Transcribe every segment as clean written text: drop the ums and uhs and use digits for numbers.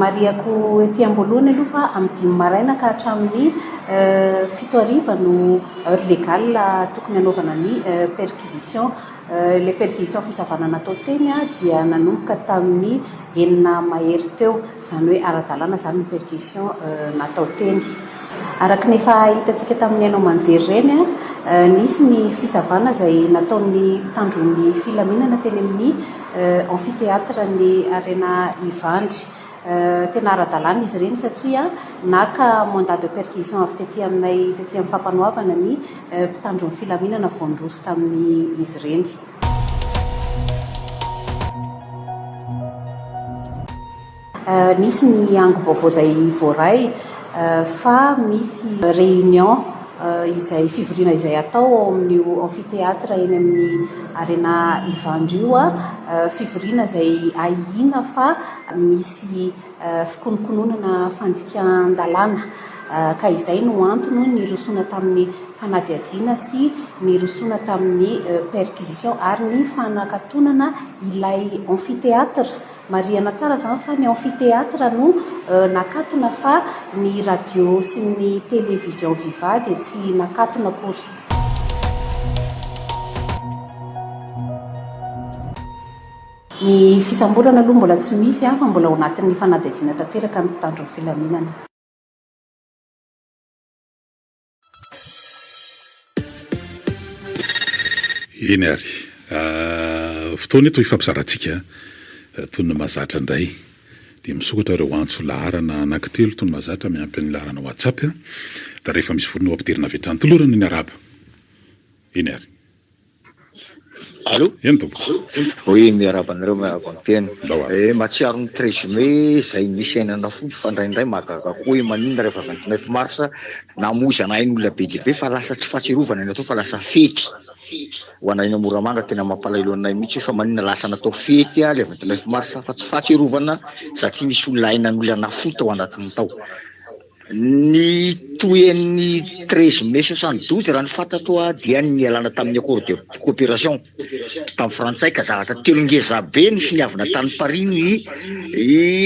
mariako ety amboalohany aloha fa amin'ny 5 maraina ka hatramin'ny 7 ariva no heure légale tokony hanaovana ny perquisition. Le perquisition fisavana natao teny dia nanomboka tamin'ny 9 mahery teo, izany hoe ara-dalàna izany ny perquisition natao teny. Araka ny efa hitantsika tamin'ny hainao manjery ireny nisy ny fisavana izay nataon'ny mpitandron'ny filaminana teny amin'ny amphithéâtre ny Arena Ivandry. Tena ara-dalàna izy ireny satria naka mandat de perquisition avy tetỳ aminay tetỳ amin'ny fampanoavana ny mpitandron'ny filaminana voandroso tamin'ny izy ireny. Nisy ny ango-baovao izay voaray fa misy réunion izay fivoriana izay atao ao amin'io amphithéâtre eny amin'ny Arena Ivandry io fivoriana izay ahihina fa misy fikonokononana fandikan-dalàna ka izay no antony nirosoana tamin'ny fanadihadiana sy nirosoana tamin'ny perquisition ary ny fanakatonana ilay amphithéâtre. Marihana tsara izany fa ny amphithéâtre no nakatona fa ny radio sy ny télévision viva dia tsy nakatona akory. Ny fisamborana aloha mbola tsy misy fa mbola ao anatin'ny fanadihadiana tanteraka ny mpitandron'ny filaminana. Eny ary fotoana eto ifampizarantsika toy ny mahazatra indray dia misokatra ireo antso laharana anankitelo toy ny mahazatra miampy ny laharana WhatsApp da rehefa misy vorona ampidirina avy hatrany tolorana ny araba. Eny ary Allô? Eny tompo. Oui, miaraba anareo miaraba ny tena. Matsiaro ny 13 mai izay nisy ainana fo fandraindray mahagaga koa hoe maninona rehefa 29 mars namozy anahy n'olona be dia be fa lasa tsy fahatsiarovana ny atao fa lasa fety. Ho anay Moramanga tena mampalahelo anay mihitsy fa maninona lasa natao fety le 29 mars fa tsy fahatsiarovana satria misy olona ainan'olona nafoto ao anatin'ny tao. Ny toen'ny 13 mai 72 raha ny fantatro dia ny nialana tamin'ny accord de coopération tamin'ny Frantsay ka zavatra telo ngeza be ny finiavana tany Paris ny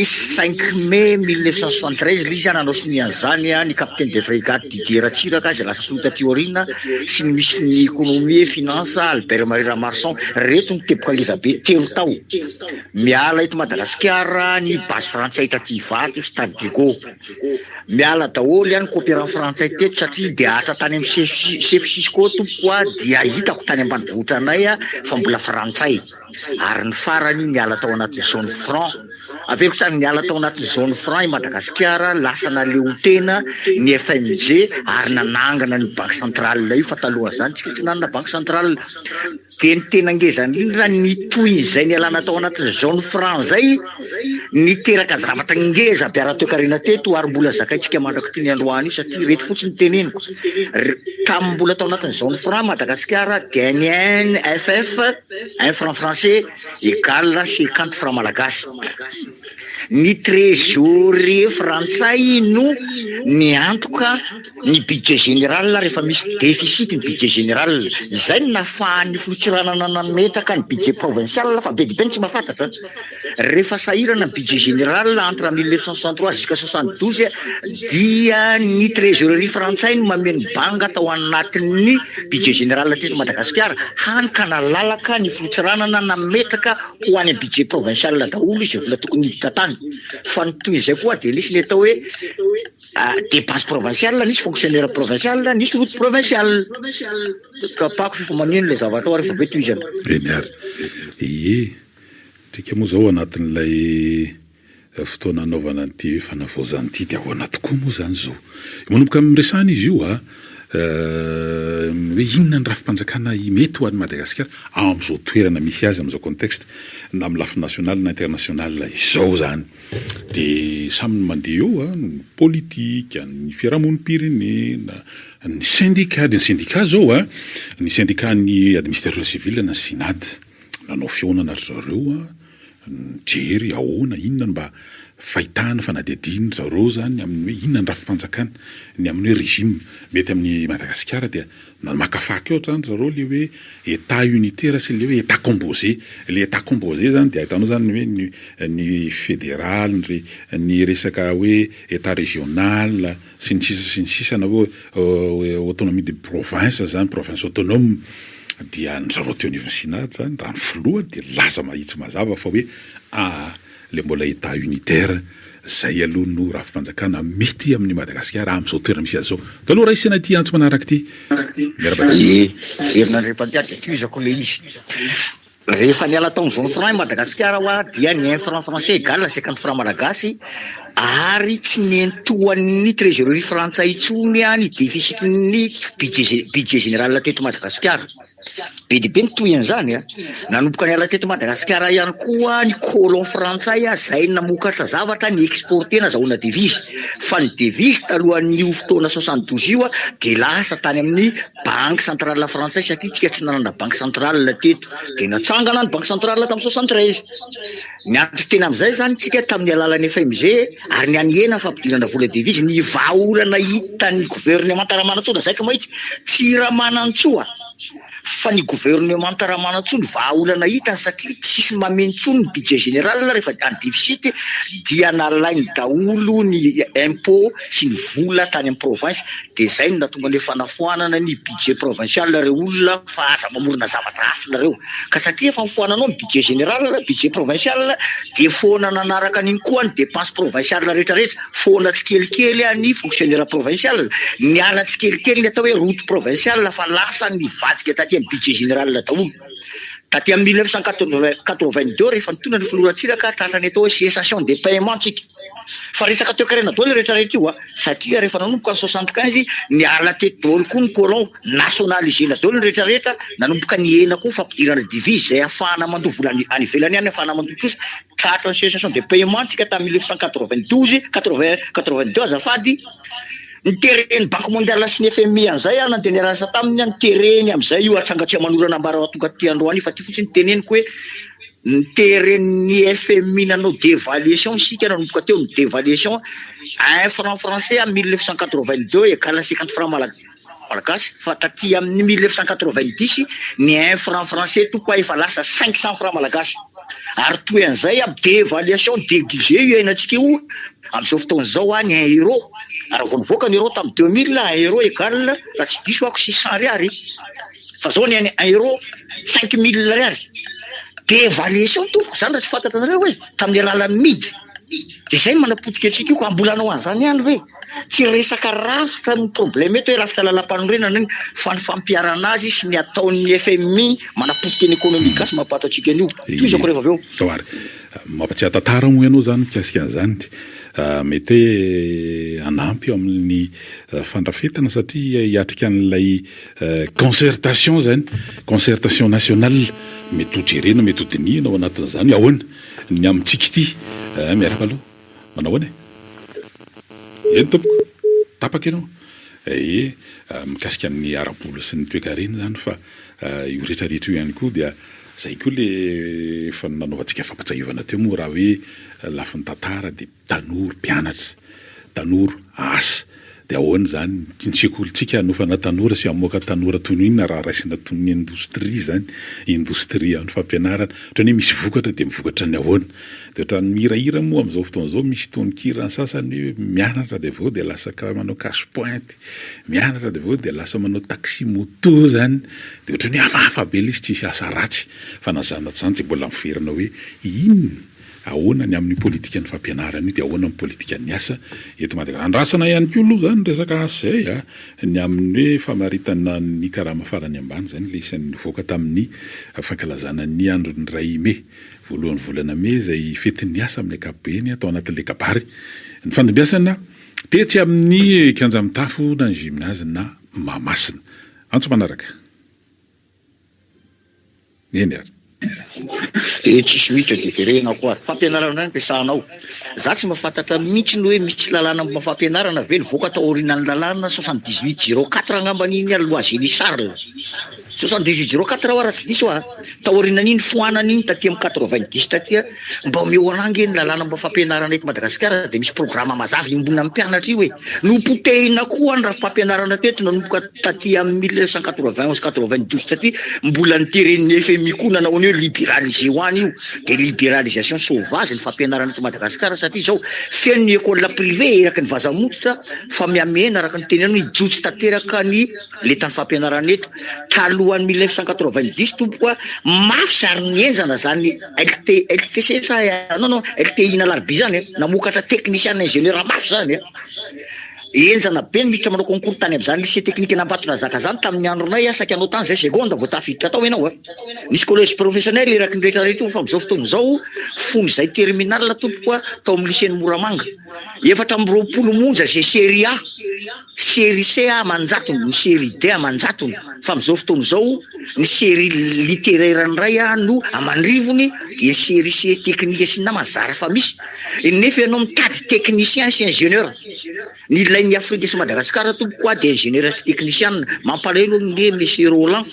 5 mai 1973 izy nanao sinian'izany ny capitaine de brigade Didier Ratsiraka izay lasa solota Tiorina sy ny misy ny économie finance Albert Maria Marsan reto ny teboka ngeza be telo tao miala eto Madagasikara ny base Frantsay taty Ivato Stade de Gaulle miala daholo ihany coopérant frantsay teto satria dia atra tany amin'ny chef Cisco tompoa dia hitako tany ambanivohitra anay fa mbola frantsay ary ny farany niala tao anaty zone franc averiko tsara niala tao anaty zone franc i Madagasikara lasa naleo tena ny FMG ary nanangana ny banque centrale io fa taloha zany tsika tsy nanana banque centrale dia ny tena ngezany indrindra ny toy izay nialana tao anaty zone franc zay niteraka zavatra ngeza biara-toekarena teto ary mbola zakaitsika mandrako ty ny androany io satria reto fotsiny teneniko tam mbola tao anatin'ny zone franc Madagasikara dia ny NFF 1 franc français égale 50 francs malagasy. Ny trésorier frantsay no niantoka ny budget général rehefa misy déficit ny budget général izay no nafahan'ny filotsiranana nametaka ny budget provincial fa be dia be tsy mahafantatra rehefa sahirana ny budget général entre 1963 jusqu'à 72 dia ny trésorerie frantsay no mameno banga tao anatin'ny budget général teto Madagasikara hany ka nalalaka ny filotsiranana nametaka ho any budget provincial daholo izy vola tokony hiditra tany fa ny toy izay koa dia nisy ny atao hoe dépense provinciale nisy fonctionnaire provincial nisy route provincial kapako fifamanino le zavatao rehefa be toy izany. Eny ary tsika moa zao anatin'ilay fotoana anaovana an'ity fanavaozana ity dia ahoana tokoa moa zany zao manomboka amin'ny resahana izy io hoe inona ny rafi-panjakana mety ho an'ny Madagasikara amin'izao toerana misy azy amin'izao contexte na amin'ny lafy national na international izao zany dia samy mandeha eo ny politika ny fiarahamonim-pirenena ny syndicat zao ny syndicat ny administration civile na synad nanao fionana zareo jery ahoana inona mba fahitana fanadihadiana zareo zany amin'ny hoe inona ny rafi-panjakana ny amin'ny hoe régime mety amin'ny Madagasikara dia makafaky eo zany zareo le hoe état unitaire sy le hoe état composé. Le état composé zany dia ahitanao zany hoe ny fédéral ny resaka hoe état régional sy ny sisa na hoe autonomie de province zany province autonome dia ny zareo teo anivon'ny Sinatra zany raha ny filohany dia laza mahitsy mazava fa hoe le mbola état unitaire zay aloha no rafi-panjakana mety amin'ny Madagasikara amin'izao toerana misy azy zao. Taloha raha isana ty antso manaraka ty. Herinandrem-pandiady akizako le izy. Rehefa niala taon'ny zone franc Madagasikara hoa dia ny 1 franc français égale 50 francs malagasy ary tsy nentoan'ny trésorerie frantsay intsony ny déficitny budget général teto Madagasikara. BDP ny toy an'izany nanomboka niala teto Madagasikara ihany koa ny colon frantsay zay namokatra zavatra ny exporté na zahoana devise fa ny devise talohan'io fotoana 72 io dia lasa tany amin'ny banque centrale frantsay satria tsika tsy nanana banque centrale teto dia natsangana ny banque centrale tamin'ny 73. Ny antony tena amin'izay zany tsika tamin'ny alalan'ny FMG ary ny anyena fampidirana vola devise ny vahaolana hitan'ny gouvernement Ramanantsoa zay ka mahitsy tsy Ramanantsoa fa ny gouvernement Ramanantsoa ny vahaolana hitany satria tsisy mamentsony budget général rehefa any déficit dia nalainy daholo ny impôt sy ny vola tany amin'ny province dia zay no natonga le fanafoanana ny budget provincial reo olona fa aza mamorona zavatra hafa nareo ka satria efa mifoananao ny budget général budget provincial dia foana nanaraka an'iny koa ny dépense provinciale rehetrarehetra foana tsikelikely ny fonctionnaire provincial ny ala tsikelikely ny atao hoe route provinciale fa lasa ny vadika taty amin'ny budget général daholo. Taty amin'ny 1982 rehefa nitondra ny filoratsiraka tratrany atao hoe cessation des paiements tsika fa resaka teo karena daholo rehetrarehetra io satria rehefa nanomboka ny 75 ny ala teto daholo koa ny colon nationalisena daholo ny rehetrarehetra nanomboka ny ena koa fampidirana devise zay afahana mandoa vola any ivelany any afahana mandoa kosa tratra ny cessation des paiements tsika tamin'ny 1992 azafady nitereny banque mondiale sy ny FMI an'izay nandeha niarasa taminy nitereny amin'izay io atsangatsia manorana ambara tonga ty androany fa ty fotsiny teneniko hoe nitereny FMI nanao dévaluation sika nanomboka teo ny dévaluation 1 franc français en 1982 égale 50 francs malagasy fa taty amin'ny 1990 ny 1 franc français tokoa efa lasa 500 francs malagasy ary toy an'izay dévaluation déguisé io iainantsika io amin'izao fotoana zao ny 1 euro ary vao nivoaka ny euro tamin'ny 2000 1 euro égale raha tsy diso ako 600 ariary fa zao ny 1 euro 5000 ariary dévaluation tofoko zany raha tsy fantatra anareo hoe tamin'ny alalan'ny midy dia zay manapotika antsika io ka ambolanao an'izany ihany ve tsy resaka rafitra ny problème eto hoe rafitra lalam-panorenana ny fanifampiarana azy sy ny ataon'ny FMI manapotika ny économique gasy mampatantsika an'io toy izako rehefa avy eo toary mampatsiahy tantara moa ianao zany mikasika an'izany mety anampy eo amin'ny fandrafetana satria hiatrika an'ilay concertation zany concertation nationale mety ho jerena mety ho dinihana ao anatin'izany ahoana ny amintsika ity miaraka aloha manao ahoana eny tompoko tapaka ianao mikasika ny arabola sy ny toekarena zany fa io rehetrarehetra io ihany koa dia zay koa le efa nanaovantsika fampatsahiovana teo moa raha hoe lafi ny tantara dia tanora mpianatra tanora asa dia ahoana zany ny sekolontsika nofana tanora sy amoaka tanora toy ny inona raha raisina toy ny indostria zany indostria amin'ny fampianarana ohatrany hoe misy vokatra dia mivokatra ny ahoana dia ohatrany mihirahira moa amin'izao fotoana izao misy tononkira ny sasany hoe mianatra dia vao dia lasa manao cache pointe mianatra dia vao dia lasa manao taxi moto zany dia ohatrany hoe hafahafa be ilay izy tsisy asa ratsy fa nazanatra zany tsy mbola miverina hoe inona ahoana ny amin'ny politika ny fampianarana io dia ahoana amin'ny politika ny asa eto Madagasikara andrasana ihany koa aloha zany resaka asa zay ny amin'ny hoe famaritana ny karama farany ambany zany le isan'ny nivoaka tamin'ny fankalazana ny andron'ny ray me voalohan'ny volana me zay fetin'ny asa amin'ny ankapobeny atao anatin'le kabary ny fandimbiasana tetsy amin'ny kianjamitafo na ny gymnase na Mahamasina antso manaraka eny ary Tsisy mihitra diferena koa fampianarana ampiasanao za tsy mahafantatra mihitsy ny hoe misy lalàna fampianarana ve nivoaka tao aorianan'ny lalàna 7804 angamban'iny Loisy Charles 7804 raha tsy diso tao aorianan'iny foanan'iny taty amin'ny 90 taty mba omeo anangy ny lalàna fampianarana eto Madagasikara dia misy programa mazava imbonina amin'ny mpianatra io hoe nopotehina koa ny raha fampianarana teto nanomboka taty amin'ny 1991-92 taty mbola niteren'ny FMI koa nanao ny hoe libéralisé ho any io dia libéralisation sauvage ny fampianarana eto Madagasikara satria zao feno ny école privée eraky ny vazamototra fa miamena araka ny teneno hijotsy tanteraka ny letany fampianarana eto talohan'ny 1990 tomboka mafy sary nienjana zany LTC sa non LTI na larbi zany namokatra technicien ingénieur mafy zany enjana be miditra manao concours tany amin'izany lycée technique Nambatona zaka zany tamin'ny andronay asaka anao tany zay seconde vao tafiditra tao ianao nisy collège professionnel eraky ny rehetrarehetra fa amin'izao fotoana zao fony zay terminal tompoka tao amin'ny lycée Moramanga 420 monja zay série A série C amanjatony ny série D amanjatony fa amin'izao fotoana zao ny série littéraire ray no amandrivony dia série C technique sy namazara fa misy nefa ianao mitady technicien sy ingénieur ny ilain'ny Afrique sy Madagasikara tompoka dia ingénieur sy technicien mampalahelo nge monsieur Roland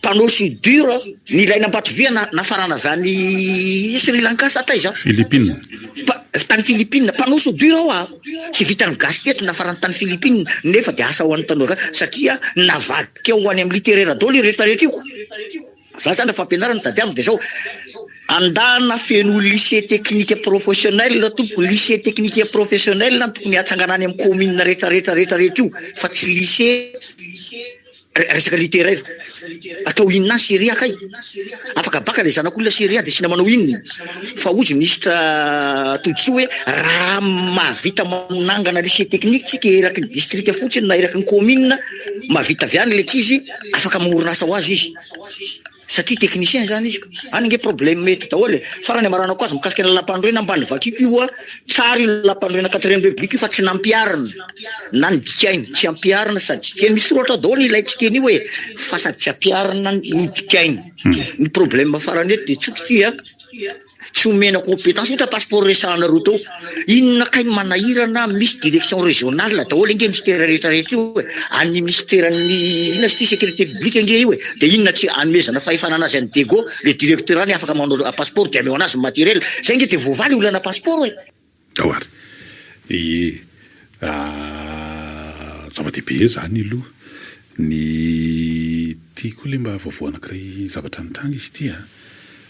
panneau soudure ny ilaina Ambatovia nafarana avy any Sri Lanka sa taiza Philippines tany Philippines panneau soudure tsy vitany gasy teto nafarana tany Philippines nefa dia asa ho an'ny tanora satria navadika ho any amin'ny littéraire daholo rehetrarehetra io za zany fampianarana tadiamo dia zao andana feno lycée technique professionnel tompo lycée technique professionnel tokony atsanganany amin'ny commune rehetrarehetra io fa tsy lycée resaka littéraire atao inona série A kay afaka baka le zanak'olona série A dia sina manao inony fa ozy ministre Todsoa hoe raha mahavita manangana lycée technique tsika eraky ny district fotsiny na eraky ny commune mahavita avy any leky izy afaka magnoriana asa ho azy izy satria technicien zany izy any nge problème mety daholo farany amarana ko azy mikasika ny lampandroena ambany vakiko io tsara io lampandroena 4e république fa tsy nampiarina na ny dikainy tsy ampiarina sady tsy dia misy soratra daholo ilaitsika iny hoe fa sady tsy ampiarina ny dikainy ny problème farany eto dia tsotra tsy omena compétence ohatra passeport resahana roa tao inona kay manahirana misy direction régionale daholo nge ministère rehetrarehetra io any ministèren'ny inona sy sécurité publique nge io dia inona tsy anomezana fahefanana azy any Dego le directeur any afaka manao passeport dia ameo anazy matériel zay nge dia voavaly olana passeport awary zava-dehibe zany aloha ny tiako le mba vaovao anankiray zavatra nitranga izy ity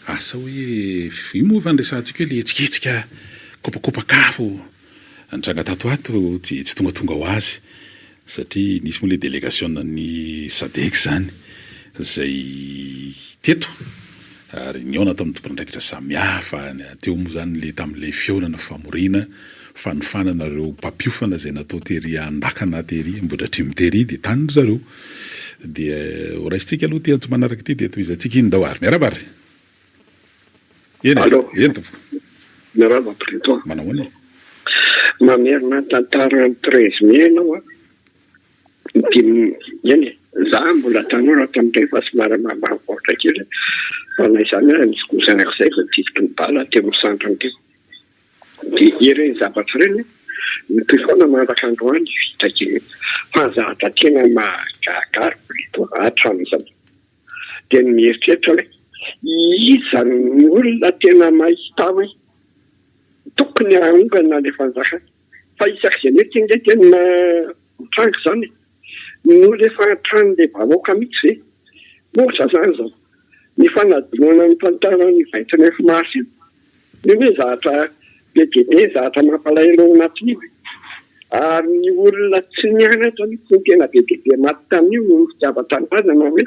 asa hoe imo vandraisantsika hoe le etsiketsika kopakopakafo nitranga tatoato tsy tongatonga ho azy satria nisy moa le délégation ny SADC zany zay teto réunion natao amin'ny tompon'andraikitra samihafa teo moa zany le tamin'le fihaonana famorina fanofananareo mpapiofana zay natao tery andakana tery mbodratrimo tery dia tany zareo dia raisitsika aloha ty antso manaraka ty dia toizatsika iny dao ary miarabary eny tompo miaraba président manao any mamerina tantara 13 mai anao eny za mbola tanora tamin'izay fa somary mahavoatra kely fa na izany misy kozanak'izay fa tisiky ny bala teo amin'ny centre ty dia ireny zavatra ireny nympefona manaraka androany vitake fanzahatra tena mahagagary plutôt hatramin'izany dia ny mieritreritra hoe iza ny olona tena mahita hoe tokony aongana le fanjaka fa isak'izay mety nge tena mitrango zany no rehefa trano le vahoaka mihitsy ohatra zany zao ny fanadinona ny tantara ny 29 mars ny hoe zahatra be dia be zahatra mampalahelo anatiny ary ny olona tsy nianatra ny tena be dia be maty tamin'io fitiavan-tanànana hoe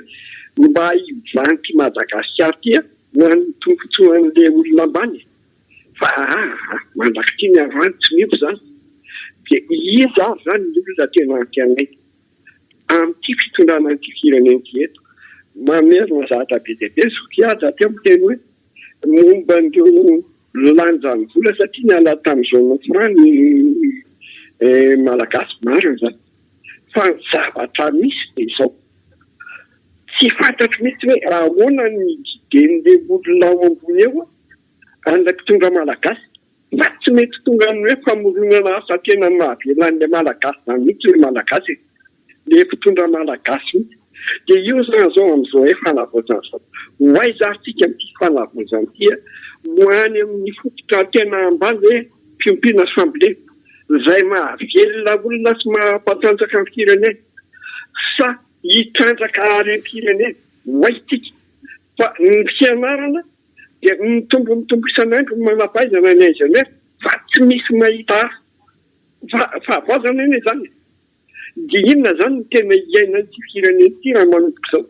mba hivanty Madagasikara tya na ny tompotsoan'le olona ambany fa mandraky ty ny avanty tsy miopo zany dia iza zany ny olona tena antianay amin'ity fitondrana n'ity firenenty eto mamerina zahatra be dia be sokiaja ty amin'ny teny hoe momba n'ireo lanjany vola satria ny ala tamin'izao nofra ny malagasy maro zany fa ny zavatra misy dia izao tsy fantatro mihitsy hoe raha ahoana ny diden'le olona ao ambony eo andraky tonga malagasy mba tsy mety tonga ny hoe famoronana asa tena mahavelan'le malagasy zany mihitsy hoe malagasy le fitondra malagasy mihitsy dia io zany zao amin'izao hoe fanavaozana zao hoaizatsika amin'ity fanavaozana ity hoany amin'ny fototra tena ambany hoe fiompiana assemblée izay mahavelona olona sy mampatanjaka ny firenena sa hitrandraka harem-pirenena hoaitika fa ny fianarana dia mitombo isan'andro ny manampahaizana ny aizany hoe fa tsy misy mahita fa avazana eny zany dia inona zany ny tena iaina ny ty firenena ity raha manomboka izao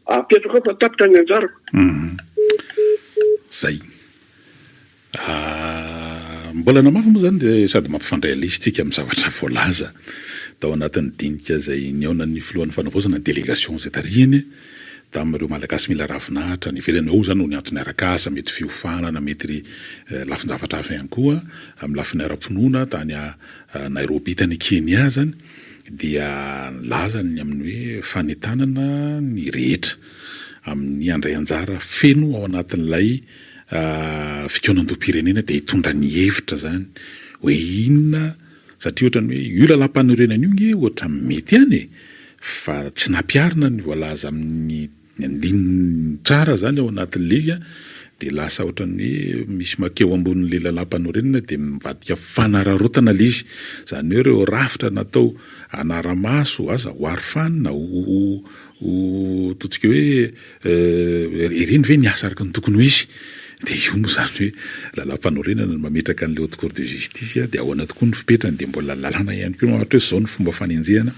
apetraka ao fa tapitra ny anjarako zay mbola namafy moa zany de sady mampifandray alistika amin'ny zavatra voalaza tao anatin'ny dinika zay niaonan'ny filohan'ny fanavaozana délégation zay tarihany tamin'ireo malagasy mila ravinahitra ny ivelany ao zany no ny antony arakasa mety fiofanana mety lafin-javatra hafa ihany koa amin'ny lafiny ara-pinoana tany Nairobi tany Kenya zany dia lazany amin'ny hoe fanetanana ny rehetra amin'ny andray anjara feno ao anatin'ilay fikonan-doam-pirenena dia hitondra ny hevitra zany hoe inona satria ohatrany hoe io lalam-panorenana io nge ohatra mety ihany fa tsy nampiarina ny voalaza amin'ny andininy tsara zany ao anatin'le izy dia lasa ohatrany hoe misy makeo ambonin'le lalam-panorenana dia mivadika fanararotana le izy zany hoe ireo rafitra natao anaramaso aza hoarifanina ho totsika hoe ireny ve niasa araka ny tokony ho izy dia io moa zany hoe lalam-panorenana no mametraka an'le haute cour de justice dia ao anaty koa ny fipetrany dia mbola lalàna ihany koa ohatra hoe zao ny fomba fanenjehana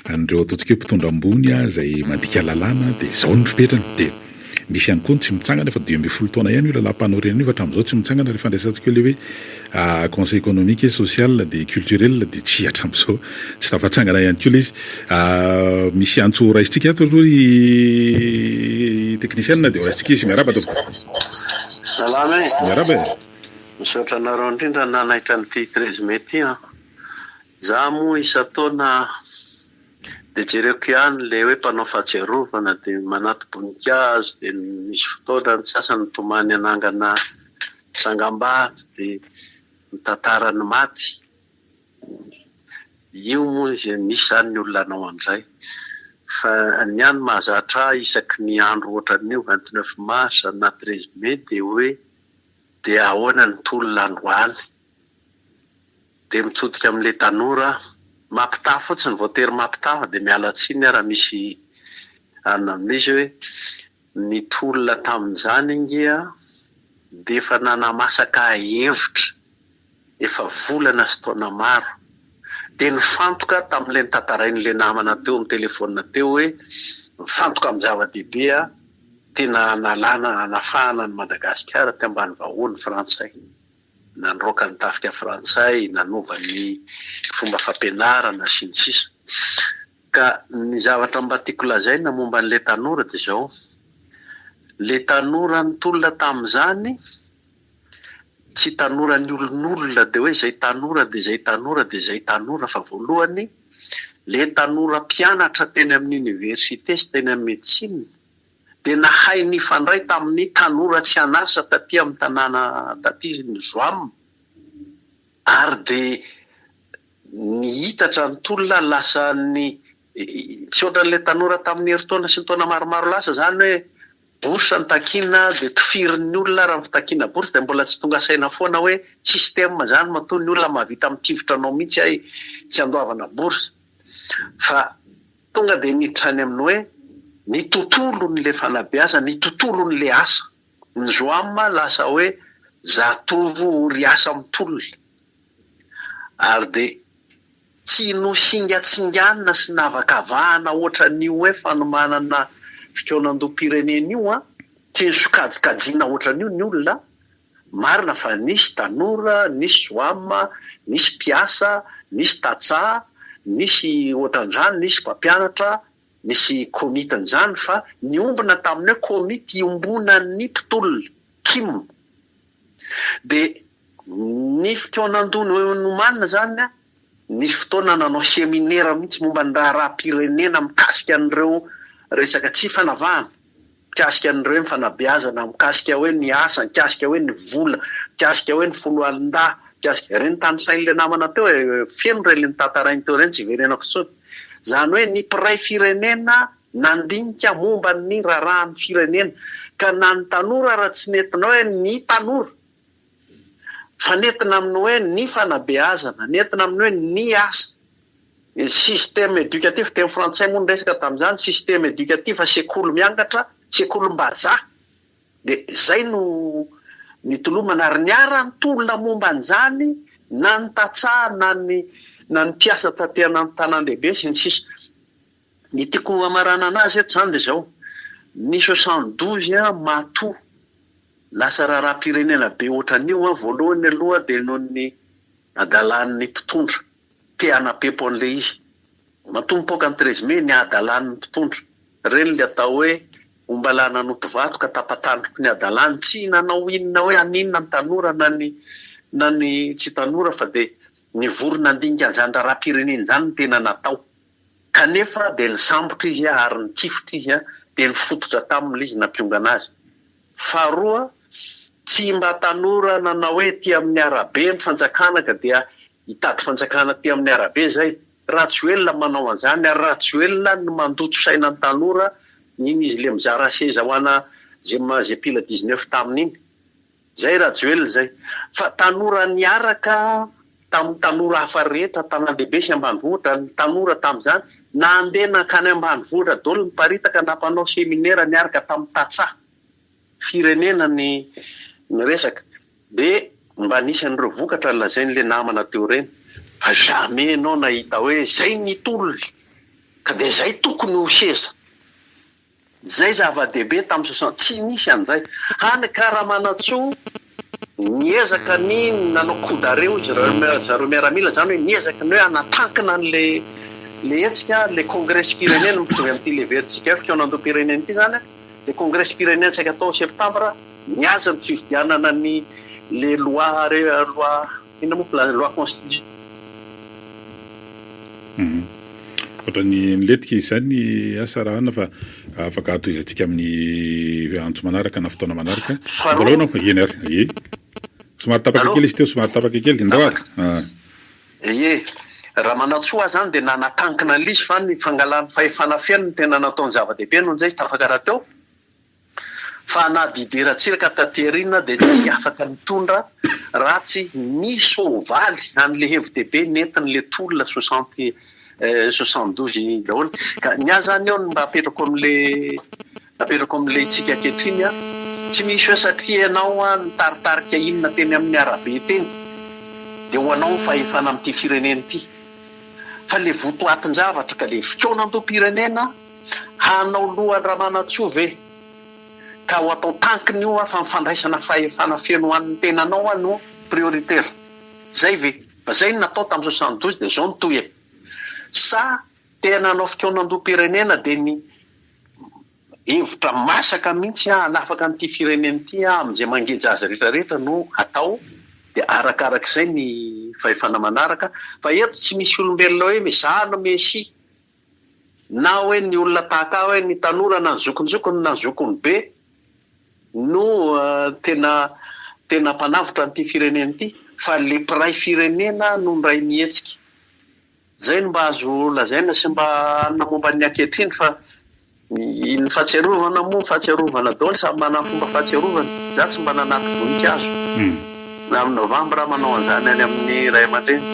an'ireo totsika hoe mpitondra ambony zay mandika lalàna dia zao ny fipetrany dia misy ihany koa ny tsy mitsangana efa 12 taona ihany io lalam-panorenana io fa hatramin'izao tsy mitsangana rehefa andraisantsika hoe le hoe conseil économique et social de culturel dia tsy hatramin'izao tsy tafatsangana ihany koa le izy misy antso raisitsika ato aloha technicienne dia raisitsika izy miaraba to salama miaraba misaotra anareo indrindra nanahitra n'ity 13 mai ty za moa isa-taona dia jereko ihany le hoe mpanao fahatsiarovana dia manaty boninkazo dia misy fotoana ny sasany tomany anangana sangam-bato dia mitantarany maty io moa izay misy zany ny olona anao andray fa ny any mahazatra isaky ny andro ohatran'io 29 mars na 13 mai dia hoe dia ahoana ny tolona androany dia mitsodika amin'le tanora mampitaha fotsiny voatery mampitaha dia miala tsiny raha misy amin'izy hoe ny tolona tamin'izany ingia dia efa nanamasaka hevitra efa volana sy taona maro dia nifantoka tamin'le nitantarain'le namana teo amin'ny telefona teo hoe mifantoka amin'ny zava-dehibe tena nalana anafahana ny Madagasikara ty ambany vahony frantsay nanroaka ny tafika frantsay nanova ny fomba fampianarana sy ny sisa ka ny zavatra mba tiako lazaina momba n'le tanora dia zao le tanora ny tolona tamin'izany tsy tanora ny olon'olona dia hoe zay tanora dia zay tanora dia zay tanora fa voalohany le tanora mpianatra teny amin'ny université sy teny amin'ny médecine dia nahay nifandray tamin'ny tanora tsy anasa taty amin'ny tanàna taty ny Zoam ary dia nihitatra ny tolona lasa ny tsy ohatran'le tanora tamin'ny herintaona sy ny taona maromaro lasa zany hoe borsa ny takina dia tofirin'ny olona raha fitakiana borsa dia mbola tsy tonga saina foana hoe système zany matoa ny olona mahavita mitivitranao mihitsy ay tsy andoavana borsa fa tonga dia nitrany amin'ny hoe ny tontolo n'le fanabeaza ny tontolo n'le asa ny Zoam lasa hoe zatovo ry asa mitolona ary dia tsy nosingatsinganina sy navakavahana ohatra n'io hoe fanomanana fikonan-doam-pirenena io tsy nisokajikajina ohatra n'io ny olona marina fa nisy tanora nisy Zoam nisy mpiasa nisy tatsà nisy ohatran'izany nisy mpampianatra nisy komitin'izany fa niombona tamin'ny hoe komity iombona ny mpitolona kim dia ny fikonan-donomanina zany nisy fotoana nanao seminaire mihitsy momba ny raha-pirenena mikasika an'ireo resaka tsy fanavahana mikasika an'ireo mifanabeazana mikasika hoe ny asa mikasika hoe ny vola mikasika hoe ny folo alin-da mikasika reny tany sain'le namana teo feno reny nitantarainy teo reny tsy verenako tsony zany hoe ny mpiray firenena nandinika momba ny rarahan'ny firenena ka na ny tanora raha tsy nentina hoe ny tanora fa nentina amin'ny hoe ny fanabeazana nentina amin'ny hoe ny asa système éducatif teny frantsay moa ny resaka tamin'izany système éducatif sekoly miangatra sekolom-bazaha de zay no nitolomana ary niara nytolona momba an'izany na ny tatsaha na ny mpiasa tatehana ny tanan-dehibe sy ny sisa ny tiako amarana anazy eto zany de zao ny 72 matoa lasa raharam-pirenena be ohatran'io voalohany aloha de noho ny adalan'ny mpitondra te hanapepo an'le izy matompoka ny 13 mai ny adalan'ny mpitondra reny le atao hoe ombalana noto vato ka tapatandroko ny adalany tsy nanao inona hoe aninona ny tanora na ny tsy tanora fa de ny vorona andinika an'izany raharam-pirenena zany ny tena natao kanefa de ny sambotra izy ary ny tifotra izy de ny fototra tamin'le izy nampionga anazy faharoa tsy mba tanora nanao hoe ty amin'ny arabe mifanjakana ka dia hitady fanjakana ty amin'ny arabe zay ratsy oelona manao an'izany ary ratsy oelona ny mandoto saina ny tanora iny izy le mizara seza ho ana zay pila 19 tamin'iny zay ratsy oelona zay fa tanora niaraka tamin'ny tanora hafa rehetra tanan-dehibe sy ambanivohitra ny tanora tamin'izany na andeha nakany ambanivohitra daholo niparitaka nampanao seminaire niaraka tamin'ny tatsaha firenena ny resaka de mba nisy an'ireo vokatra lazain'le namana teo reny fa jamais anao nahita hoe zay nitolona ka de zay tokony ho seza zay zava-dehibe tamin'ny 60 tsy nisy an'izay hany karamanatsoa niezaka ny nanao kodareo zareo miaramila zany hoe niezaka ny hoe anatankina n'le etsika le congrès pirenena mitovy amin'ity le veritsika fikaonandom-pirenena ity zany le congrès pirenena tsaika atao septembre niaza ny fifidianana ny le loi ina moa loi constitution ohatrany niletika izy zany asa rahana fa afaka atoizantsika amin'ny antso manaraka na fotoana manaraka mbola hoana eny ary somary tapaka kely izy teo somary tapaka kely ndao ye raha manatsoa zany de nanatankina an'le izy fa ny fangalany fahefana feno ny tena nataony zava-dehibe noho nzay izy tafaka raha teo fa nadideratsiraka taterina de tsy afaka mitondra ratsy ny sovaly an'le hevi-dehibe nentin'le tolona 72 daholo ka niazany eo mba apetrako am'le itsika ketriny tsy misy hoe satria ianao nitaritarika inona teny amin'ny arabe teny de ho anao fahefana amin'ity firenena ity fa le votoatin-javatra ka le fikaonantom-pirenena hanao lohany ramanatsoa ve ka ho atao tankiny io fa mifandraisana fahefana feno hoan'ny tenanao no prioritaire zay ve fa zay natao tamin'ny 72 de zao nitoy sa tena anao fikaonantom-pirenena de ny hevitra masaka mihitsy hanafaka n'ity firenena ity amin'izay mangeja azy rehetrarehetra no atao de arakarak'izay ny fahefana manaraka fa eto tsy misy olombelona hoe mizahano mesy na hoe ny olona tahaka hoe ny tanora na nyzokonjokony na nyzokony be no tena mpanavotra n'ity firenena ity fa le mpiray firenena no nyray mihetsika zay no mba azo lazaina sy mba namomba ny ankehitriny fa ny fahatsiarovana moa fahatsiarovana daholo samy manana fomba fahatsiarovana za tsy mba nanaty voninkazo na amin'ny novambra manao an'izany any amin'ny ray aman-dreny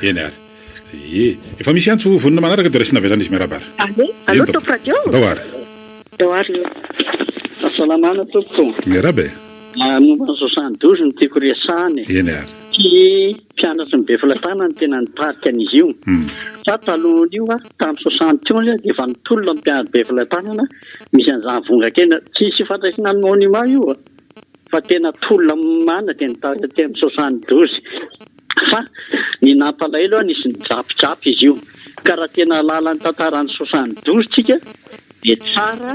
eny ary efa misy antso vonina manaraka de raisina vezana izy miarabary allo tompoko radio dao ary fahasalamana tompoko miarabe momba ny 72 ny tiako resahany eny ary ty mpianatry ny be filatana ny tena nitarika an'izy io fa talohan'io tamin'ny 61 de efa nitolona mpianatry be filatanana misy an'izany vonga kena tsisy fandraisina ny monument io fa tena tolona mana de nitarika ty amin'ny 72 fa ny nampalahelo nisy nidrapidrapy izy io ka raha tena lala ny tantaran'ny 72 tsika de tsara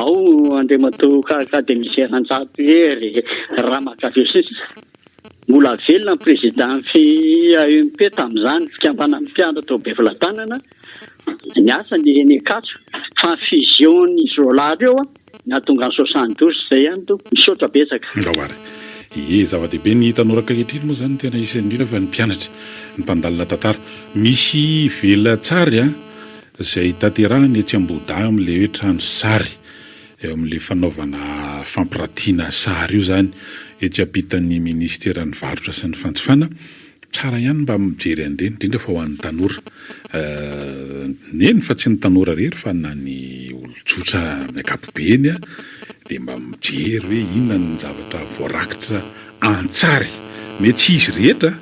ao andriamatoa akademisien anjato ery ramakaveo sisy mbola velona ny président AUMP tamin'izany fikambana ny mpianatra be filatanana ny asany Katso fa fusion ny Zola reo nahatonga ny 72 zay ihany to misaotra betsaka. Ndawary. Zava-dehibe ny tanora ankehitriny moa zany tena isany indrindra fa ny mpianatra ny mpandalina tantara misy velatsary zay tanterahany etsy Ambohidahy amin'le hoe trano sary eo amin'le fanaovana fampiratiana sary io zany etsy ampitan'ny ministeran'ny varotra sy ny fantsifana tsara ihany mba mijery an'ireny indrindra fa ho an'ny tanora neny fa tsy ny tanora rery fa na ny olon-tsotra ny ankapobeny dia mba mijery hoe inona ny zavatra voarakitra antsary mety tsy izy rehetra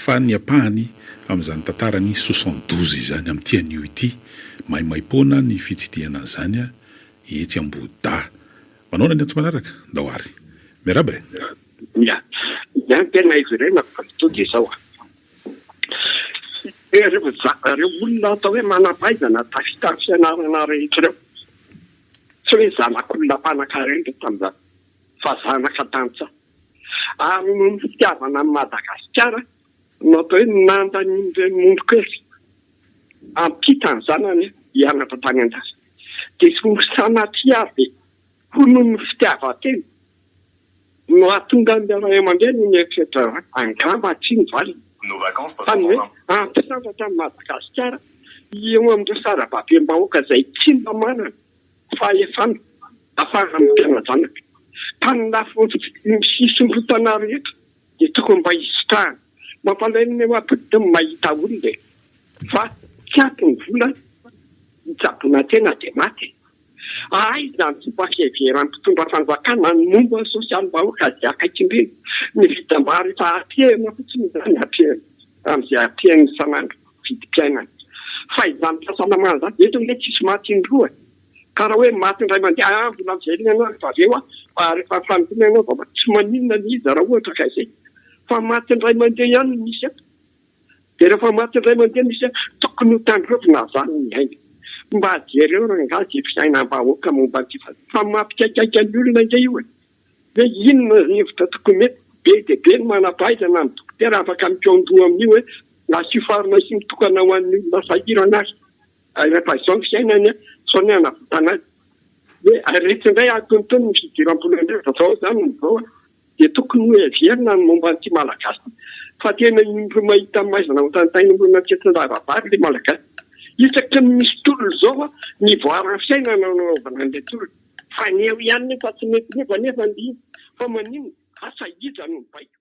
fa ny ampahany amin'izany tantarany 72 izany amin'ity anio ity maimaimpoana ny fitsidihana an'izany etsy Ambohidahy. Manao ny tsy manaraka Ndawary miaraba ya tena izy ireny to dia izao reo olona atao hoe manampaizana tafitafy fianarana rehetra ireo tsy hoe zanak'olona mpanan-karena tamin'izany fa zanaka tantsa ary ny fitiavana amin'ny Madagasikara no atao hoe nandan'ireny mondokely ampita ny zanany hianatra tany an-dasa dia somary sanatia be ho noho ny fitiavan-tena no ahatonga ny ray aman-dreny ny eritreretra angamba tsy ny valiny ampisafatra amin'ny Madagasikara eo amin'ireo sarababem-bahoaka izay tsy mba manana fa efana afara amin'ny tena zanaka tanilafo misisondrotana rehetra dia tokony mba isitahana mampalainy mampodity mahita olona fa tsy ato ny vola hitsabona tena dia maty izany tsy mpakeveran'ny mpitondra fanjakana ny momba ny sosialim-bahoaka izay akaikindreny ny vitam-bary efa atehana fotsiny izany amin'izay atehany sanandro vidim-piainana fa izany fahasalamana zany eto ilay tsisy maty indroa ka raha hoe maty indray mandeha mbola mivelona ianao fa aveo rehefa fanotona ianao va tsy maninona ny izy raha ohatra ka izay fa maty indray mandeha ihany no misy eto dia rehefa maty indray mandeha misy tokony ho tandrovina zany ny aina mba ajery eo rangazy fiainam-bahoaka momba an'ity fa mampikaikaika ny olona indray io hoe inona hevitra tokony mety be dia be ny manampahaizana amin'ny dokotera afaka mikaondroa amin'io hoe nasifarina sy mitokana ho an'ny olona sahirana azy rehefa izao ny fiainany sao ny anavotana azy hoe rehetra indray atontony ny fidiram-pola indray zao zany nizao dia tokony hoe everina ny momba an'ity malagasy fa tena indro mahita maizana ho tantainy olona tsetsin-davabary le malagasy isaky ny misy tolona izao ny voarany fiainana naovana an'ilay tolona fa ny eo ihany nefa tsy mety nefa ny fa manino asa iza no mibaiko